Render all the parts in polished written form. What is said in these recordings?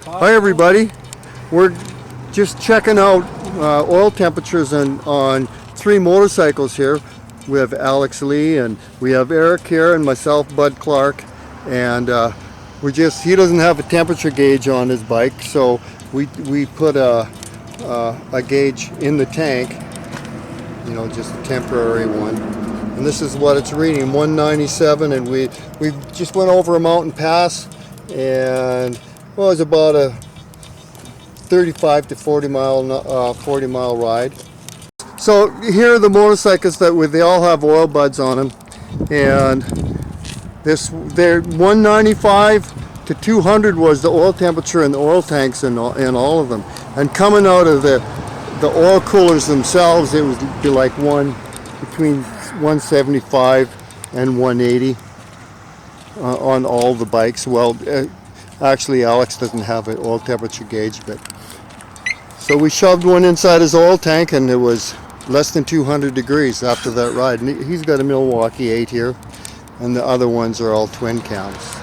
Hi everybody, we're just checking out oil temperatures on 3 motorcycles here. We have Alex Lee and we have Eric here and myself, Bud Clarke, and he doesn't have a temperature gauge on his bike, so we put a gauge in the tank, you know, just a temporary one. And this is what it's reading, 197, and we just went over a mountain pass, and well, it was about a 35 to 40 mile ride. So here are the motorcycles they all have oil buds on them, and they're 195 to 200 was the oil temperature in the oil tanks in all of them. And coming out of the oil coolers themselves, it would be like between 175 and 180 on all the bikes. Well, actually Alex doesn't have an oil temperature gauge, but so we shoved one inside his oil tank and it was less than 200 degrees after that ride. And he's got a Milwaukee 8 here, and the other ones are all twin cams.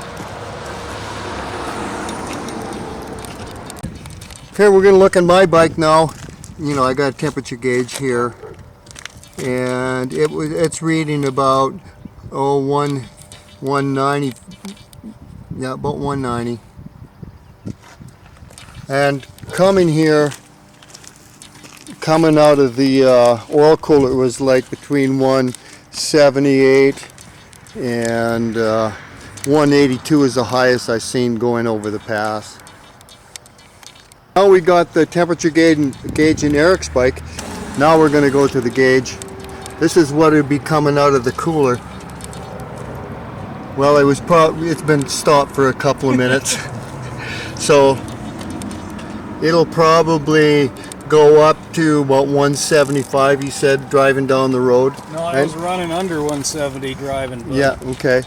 Okay, we're going to look at my bike now. You know, I got a temperature gauge here, and it's reading about 190. Yeah, about 190. And coming out of the oil cooler, it was like between 178 and 182 is the highest I've seen going over the pass. Now we got the temperature gauge in Eric's bike. Now we're going to go to the gauge. This is what would be coming out of the cooler. Well, it's been stopped for a couple of minutes. So it'll probably go up to about 175, he said, driving down the road. No, I was running under 170 driving. But yeah, okay.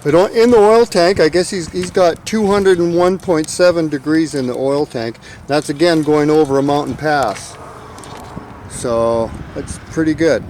But in the oil tank, I guess he's got 201.7 degrees in the oil tank. That's again going over a mountain pass. So that's pretty good.